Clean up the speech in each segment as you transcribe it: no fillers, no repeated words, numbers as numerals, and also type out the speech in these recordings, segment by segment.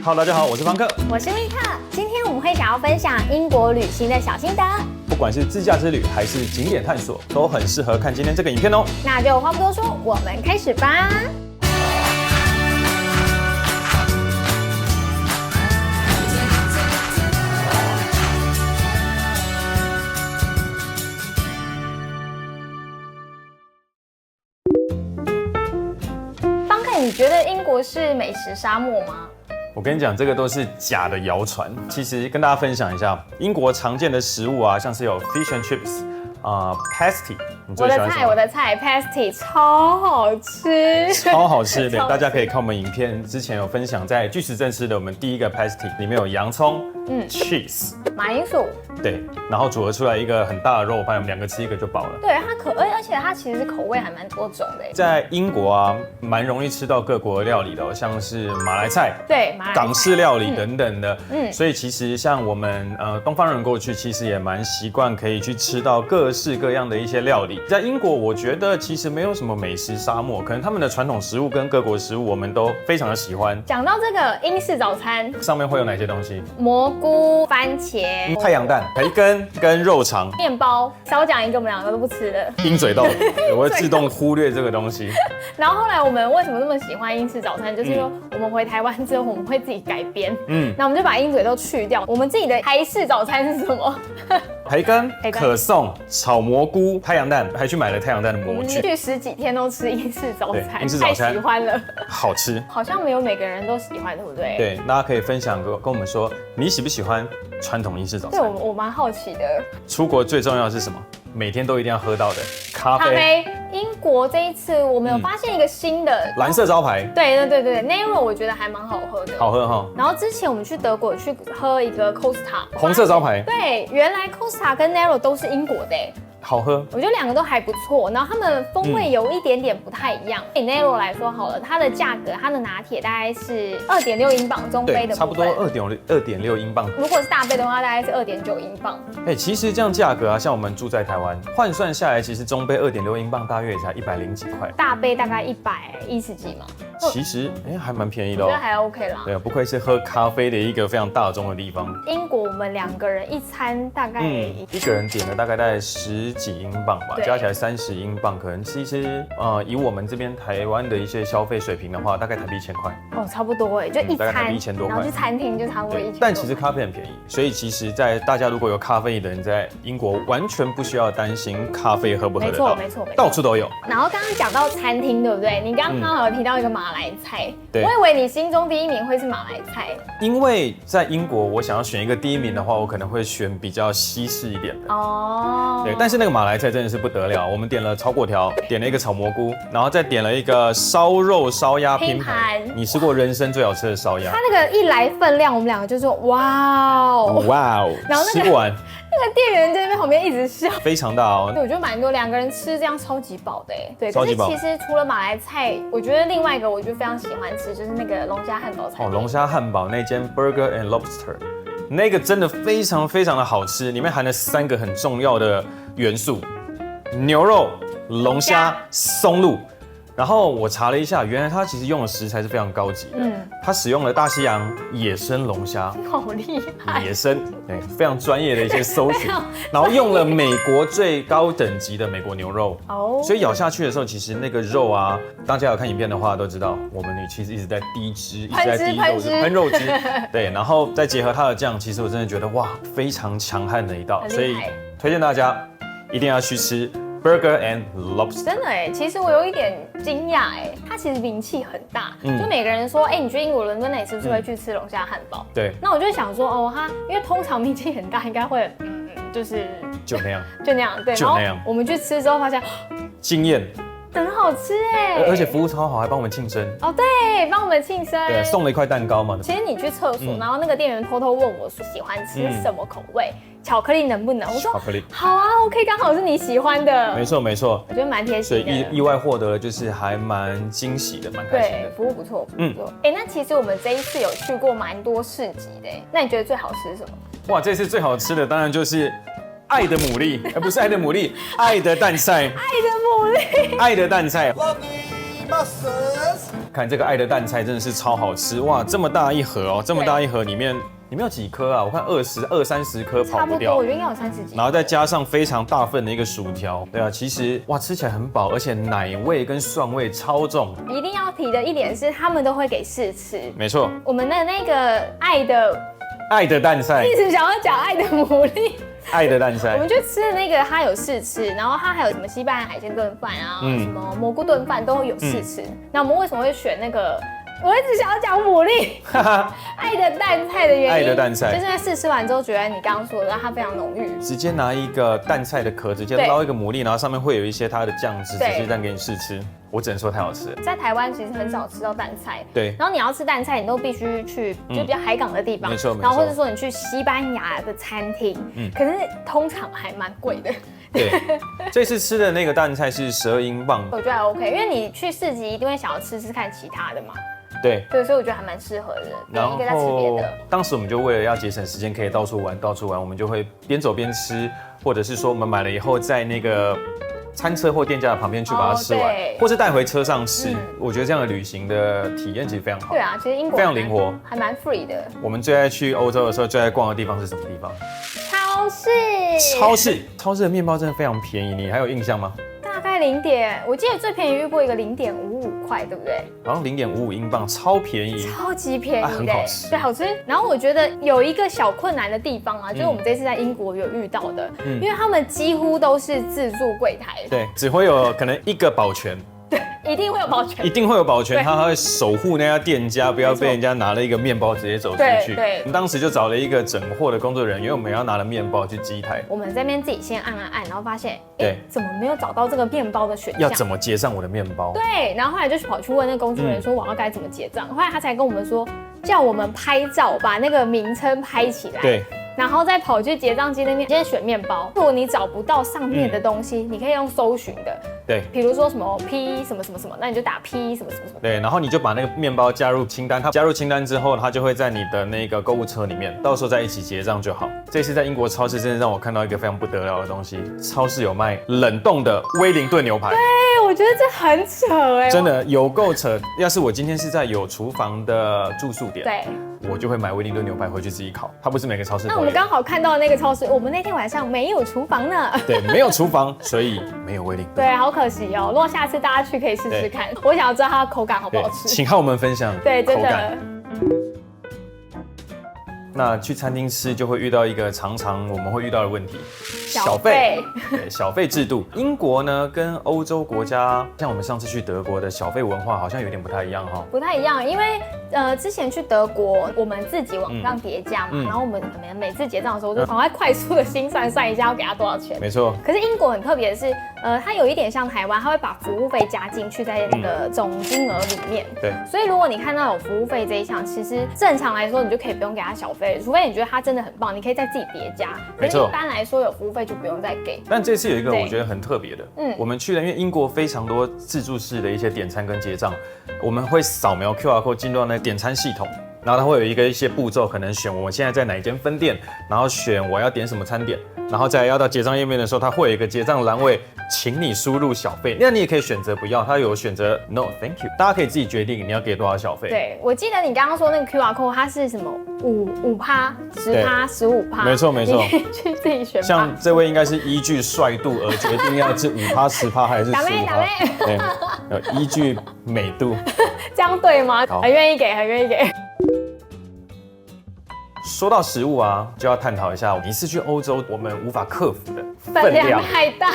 Hello， 大家好，我是方克，我是丽克。今天我们会想要分享英国旅行的小心得，不管是自驾之旅还是景点探索，都很适合看今天这个影片哦。那就话不多说，我们开始吧。方克，你觉得英国是美食沙漠吗？我跟你讲，这个都是假的谣传。其实跟大家分享一下，英国常见的食物啊，像是有 fish and chips， pasty， 你最喜欢什么？我的菜 pasty 超好吃，超好吃的。大家可以看我们影片之前有分享，在巨石镇吃的我们第一个 pasty， 里面有洋葱，cheese， 马铃薯，对，然后组合出来一个很大的肉，把我们2个吃1个就饱了。对，而且它其实口味还蛮多种的。在英国啊，蛮容易吃到各国的料理的哦，像是马来菜，对，马来菜港式料理等等的。所以其实像我们东方人过去，其实也蛮习惯可以去吃到各式各样的一些料理。在英国，我觉得其实没有什么美食沙漠，可能他们的传统食物跟各国食物我们都非常的喜欢。讲到这个英式早餐，上面会有哪些东西？蘑菇、番茄、太阳蛋、培根跟肉肠、面包。少讲一个，我们2个都不吃的。鹰嘴豆，我会自动忽略这个东西。然后后来我们为什么那么喜欢英式早餐？就是说我们回台湾之后，我们会自己改编。那我们就把鹰嘴豆去掉，我们自己的台式早餐是什么？培根、可颂、炒蘑菇、太阳蛋，还去买了太阳蛋的模具。去10几天都吃英式早餐，英式早餐太喜欢了，好吃。好像没有每个人都喜欢，对不对？对，大家可以分享跟我们说，你喜不喜欢传统英式早餐？对，我蛮好奇的。出国最重要的是什么？每天都一定要喝到的咖啡。英国这一次我们有发现一个新的蓝色招牌。对，Nero 我觉得还蛮好喝的。好喝哈。然后之前我们去德国去喝一个 Costa， 红色招牌。对，原来 Costa 跟 Nero 都是英国的。好喝，我觉得2个都还不错，然后它们风味有一点点不太一样。以 Nero 来说好了，它的价格，它的拿铁大概是2.6英镑，中杯的差不多2.6英镑。如果是大杯的话，大概是2.9英镑。其实这样价格啊，像我们住在台湾，换算下来，其实中杯2.6英镑大约也才100几块，大杯大概110几嘛。其实还蛮便宜的哦，我觉得还 OK 啦。对，不愧是喝咖啡的一个非常大众的地方。英国我们2个人一餐大概一个人点了大概10几英镑吧，加起来30英镑，可能其实以我们这边台湾的一些消费水平的话，大概台币1000块。哦，差不多就一餐，大概台币1000多块。然后去餐厅就差不多1000。但其实咖啡很便宜，所以其实，在大家如果有咖啡瘾的人，在英国完全不需要担心咖啡喝不喝得到，没错，到处都有。然后刚刚讲到餐厅，对不对？你刚刚有提到一个马来菜，对，我以为你心中第1名会是马来菜。因为在英国，我想要选一个第1名的话，我可能会选比较西式一点的。哦。对，但是那个马来菜真的是不得了，我们点了炒粿条，点了一个炒蘑菇，然后再点了一个烧肉烧鸭拼盘。你吃过人生最好吃的烧鸭？它那个一来分量，我们2个就说哇哦，哇哦，然后吃不完。那个店员在那边旁边一直笑，非常大哦。对，我觉得蛮多2个人吃这样超级饱的对，超级饱。可是其实除了马来菜，我觉得另外一个我就非常喜欢吃，就是那个龙虾汉堡菜。龙虾汉堡那间 Burger and Lobster， 那个真的非常非常的好吃，里面含了3个很重要的元素：牛肉、龙虾、松露。然后我查了一下，原来它其实用的食材是非常高级的。它使用了大西洋野生龙虾，好厉害！野生，对，非常专业的一些搜寻。然后用了美国最高等级的美国牛肉，所以咬下去的时候，其实那个肉啊，大家有看影片的话都知道，我们其实一直在滴汁，一直在滴肉汁，喷肉汁。对，然后再结合它的酱，其实我真的觉得哇，非常强悍的一道，所以推荐大家一定要去吃。Burger and Lobster， 真的其实我有一点惊讶它其实名气很大，就每个人说你去英国伦敦，那你是不是会去吃龙虾汉堡？对，那我就想说它因为通常名气很大，应该会就是就那样，对，然后我们去吃之后发现惊艳。很好吃而且服务超好，还帮我们庆生。哦，对，帮我们庆生。对，送了一块蛋糕嘛。其实你去厕所，然后那个店员偷偷问我说喜欢吃什么口味，巧克力能不能？我说巧克力好啊 ，OK， 刚好是你喜欢的。没错没错，我觉得蛮贴心的。所以意外获得了就是还蛮惊喜的，蛮开心的。对，服务不错，不错。那其实我们这一次有去过蛮多市集的，那你觉得最好吃是什么？哇，这次最好吃的当然就是爱的牡蛎，不是爱的牡蛎，爱的蛋菜，爱的牡蛎，爱的蛋菜。看这个爱的蛋菜真的是超好吃哇！这么大一盒哦，这么大一盒里面有几颗啊？我看20-30颗跑不掉，差不多，我觉得应该有30几。然后再加上非常大份的一个薯条，对啊，其实哇吃起来很饱，而且奶味跟蒜味超重。一定要提的一点是，他们都会给试吃。没错，我们的那个爱的蛋菜，一直想要讲爱的牡蛎。爱的蛋菜，我们去吃的那个，它有试吃，然后它还有什么西班牙海鲜炖饭啊，什么蘑菇炖饭都有试吃。那我们为什么会选那个？我一直想要讲牡蛎，爱的蛋菜的原因，爱的蛋菜，就是在试吃完之后，觉得你刚刚说的它非常浓郁。直接拿一个蛋菜的壳，直接捞一个牡蛎，然后上面会有一些它的酱汁，直接这样给你试吃。我只能说太好吃了。在台湾其实很少吃到蛋菜，对。然后你要吃蛋菜，你都必须去就比较海港的地方，没错。然后或者说你去西班牙的餐厅，可是通常还蛮贵的。对，这次吃的那个蛋菜是12英镑，我觉得还 OK， 因为你去市集一定会想要吃看其他的嘛。对，所以我觉得还蛮适合的。然后当时我们就为了要节省时间，可以到处玩，我们就会边走边吃，或者是说我们买了以后在那个餐车或店家的旁边去把它吃完，或是带回车上吃。我觉得这样的旅行的体验其实非常好。对啊，其实英国非常灵活，还蛮 free 的。我们最爱去欧洲的时候，最爱逛的地方是什么地方？超市的面包真的非常便宜，你还有印象吗？大概我记得最便宜遇过一个0.55块，对不对？好像0.55英镑，超便宜，超级便宜的，很好吃，对，好吃。然后我觉得有一个小困难的地方啊，就是我们这次在英国有遇到的，因为他们几乎都是自助柜台，对，只会有可能一个保全。对，一定会有保全，一定会有保全，他会守护那家店家，不要被人家拿了一个面包直接走出去。对，我们当时就找了一个整货的工作人员，因为我们要拿了面包去机台。我们这边自己先按，然后发现，怎么没有找到这个面包的选项？要怎么结账我的面包？对，然后后来就跑去问那个工作人员说，我要该怎么结账？后来他才跟我们说，叫我们拍照，把那个名称拍起来。对。然后再跑去结账机那边，先选面包。如果你找不到上面的东西，你可以用搜寻的。对，比如说什么 P 什么什么什么，那你就打 P 什么什么什么。对，然后你就把那个面包加入清单。它加入清单之后，它就会在你的那个购物车里面，到时候再一起结账就好。这次在英国超市真的让我看到一个非常不得了的东西，超市有卖冷冻的威灵顿牛排。对，我觉得这很扯哎，真的有够扯。要是我今天是在有厨房的住宿点，对。我就会买威灵顿牛排回去自己烤，它不是每个超市都有。那我们刚好看到的那个超市，我们那天晚上没有厨房呢。对，没有厨房，所以没有威灵顿。对，好可惜哦。如果下次大家去可以试试看，我想要知道它的口感好不好吃。请和我们分享口感。对，真的。那去餐厅吃就会遇到一个常常我们会遇到的问题，小费。对，小费制度。英国呢跟欧洲国家，像我们上次去德国的小费文化好像有点不太一样哈。不太一样，因为之前去德国，我们自己往上叠加嘛，然后我们可能每次结账的时候就赶快快速的心算一下要给他多少钱。没错。可是英国很特别的是，它有一点像台湾，它会把服务费加进去在那个总金额里面。对。所以如果你看到有服务费这一项，其实正常来说你就可以不用给他小费。除非你觉得它真的很棒，你可以再自己叠加。没错，一般来说有服务费就不用再给。但这次有一个我觉得很特别的，我们去了，因为英国非常多自助式的一些点餐跟结账，我们会扫描 QR code 进入到那点餐系统，然后它会有一些步骤，可能选我现在在哪一间分店，然后选我要点什么餐点，然后再要到结账页面的时候，它会有一个结账栏位，请你输入小费。那你也可以选择不要，它有选择 No Thank you， 大家可以自己决定你要给多少小费。对，我记得你刚刚说那个 QR code 它是什么5%、10%、15%，没错没错，你可以去自己选。像这位应该是依据帅度而决定要是5%、10%还是15%，对，依据美度，这样对吗？很愿意给，很愿意给。说到食物啊，就要探讨一下一次去欧洲我们无法克服的分量太大。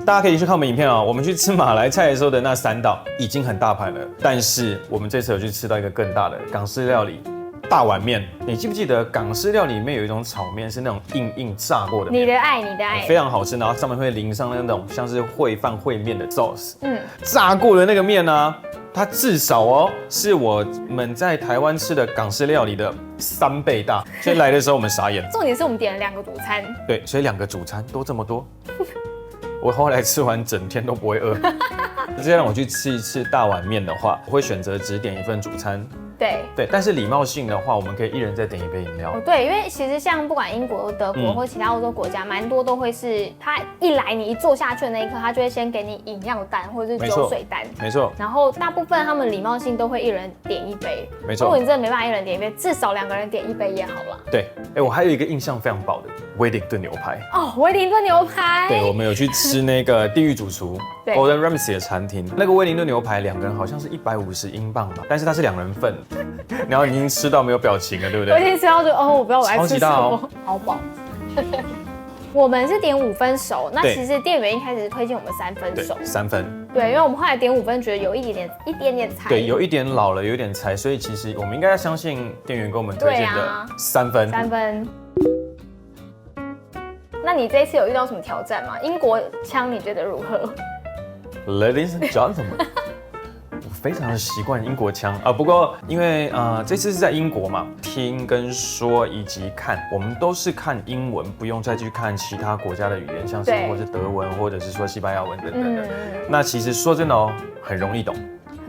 大家可以去看我们影片啊，我们去吃马来菜的时候的那3道已经很大盘了，但是我们这次有去吃到一个更大的港式料理大碗面。你记不记得港式料理里面有一种炒面是那种硬炸过的面？你的爱，非常好吃，然后上面会淋上那种像是烩饭烩面的 sauce， 炸过的那个面呢，它至少是我们在台湾吃的港式料理的3倍大，所以来的时候我们傻眼。重点是我们点了2个主餐，对，所以2个主餐都这么多，我后来吃完整天都不会饿。直接让我去吃一次大碗面的话，我会选择只点1份主餐，对，但是礼貌性的话，我们可以一人再点一杯饮料。对，因为其实像不管英国、德国或其他欧洲国家，蛮多都会是他一来你一坐下去的那一刻，他就会先给你饮料单或者是酒水单。没错。然后大部分他们礼貌性都会一人点一杯。没错。如果你真的没办法一人点一杯，至少2个人点一杯也好了。对，我还有一个印象非常饱的威灵顿牛排。威灵顿牛排。对，我们有去吃那个地狱主厨 Gordon Ramsay 的餐厅，那个威灵顿牛排2个人好像是150英镑吧，但是它是2人份，然后已经吃到没有表情了，对不对？我已经吃到就我不知道我爱吃什么，好饱。我们是点5分熟，那其实店员一开始是推荐我们3分熟，3分。对，因为我们后来点5分，觉得有一点点柴，对，有一点老了，有一点柴，所以其实我们应该要相信店员给我们推荐的3分。3分。那你这一次有遇到什么挑战吗？英国腔你觉得如何 ？Ladies and gentlemen。我非常的习惯英国腔啊，不过因为这次是在英国嘛，听跟说以及看，我们都是看英文，不用再去看其他国家的语言，像是或是德文或者是说西班牙文等等的。那其实说真的很容易懂，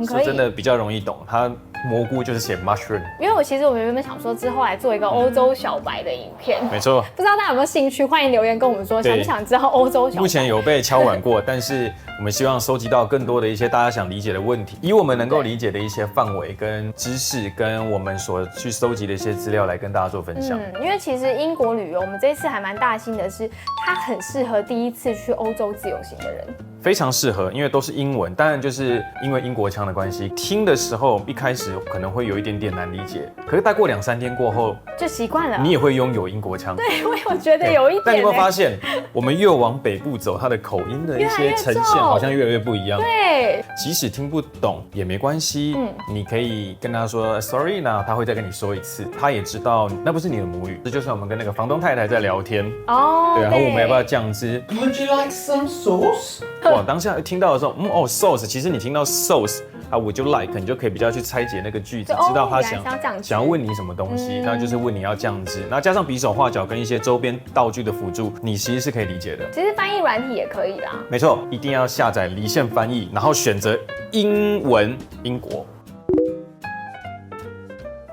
说真的比较容易懂。它蘑菇就是写 mushroom， 因为我们原本想说之后来做一个欧洲小白的影片，没错。不知道大家有没有兴趣？欢迎留言跟我们说，想不想知道欧洲小白？目前有被敲碗过，但是我们希望收集到更多的一些大家想理解的问题，以我们能够理解的一些范围跟知识，跟我们所去收集的一些资料来跟大家做分享。因为其实英国旅游，我们这次还蛮大心的是，它很适合第一次去欧洲自由行的人。非常适合，因为都是英文，当然就是因为英国腔的关系，听的时候一开始可能会有一点点难理解，可是待过2-3天过后就习惯了，你也会拥有英国腔。对，我觉得有一点。但你有没有发现，我们越往北部走，它的口音的一些呈现好像越来越不一样。对，即使听不懂也没关系，你可以跟他说 sorry 呢，他会再跟你说一次，他也知道那不是你的母语。这就是我们跟那个房东太太在聊天对，然后我们要不要酱汁 ？Would you like some sauce？哇，当下听到的时候，sauce， 其实你听到 sauce 啊，would you like， 你就可以比较去拆解那个句子，知道他想要问你什么东西，那就是问你要酱汁，然后加上比手画脚跟一些周边道具的辅助，你其实是可以理解的。其实翻译软体也可以啦。没错，一定要下载离线翻译，然后选择英文英国。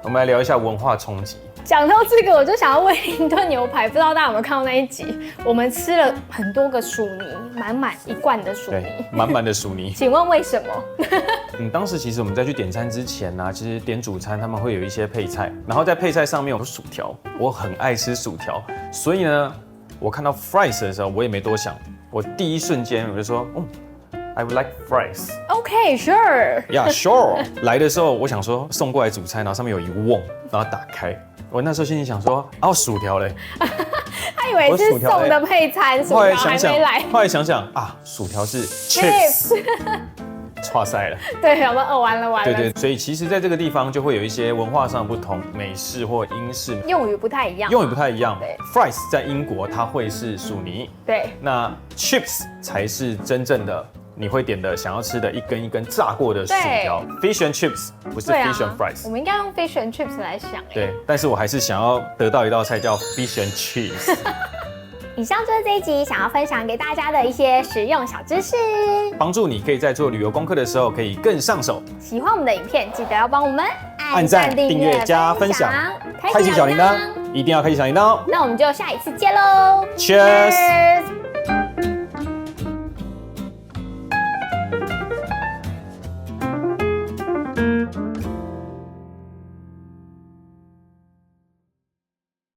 我们来聊一下文化冲击。讲到这个，我就想要威灵顿牛排，不知道大家有没有看到那一集？我们吃了很多个薯泥，满一罐的薯泥，满的薯泥。请问为什么？当时其实我们在去点餐之前其实点主餐他们会有一些配菜，然后在配菜上面有薯条，我很爱吃薯条，所以呢，我看到 fries 的时候，我也没多想，我第一瞬间我就说，I would like fries. Okay, sure. Yeah, sure. 来的时候，我想说送过来主餐，然后上面有一瓮，然后打开。我那时候心里想说，薯条嘞。他以为是送的配餐，薯条还没来。后来想想薯条是 chips。剉赛了。对，我们完了。对，所以其实在这个地方就会有一些文化上不同，美式或英式用语不太一样。对 ，fries 在英国它会是薯泥。对。那 chips 才是真正的。你会点的想要吃的一根一根炸过的薯条 ，fish and chips 不是 fish and fries。我们应该用 fish and chips 来想。对，但是我还是想要得到一道菜叫 fish and cheese。以上就是这一集想要分享给大家的一些实用小知识，帮助你可以在做旅游功课的时候可以更上手。喜欢我们的影片，记得要帮我们按赞、订阅、加分享，开启小铃铛，一定要开启小铃铛哦。那我们就下一次见喽 ，Cheers。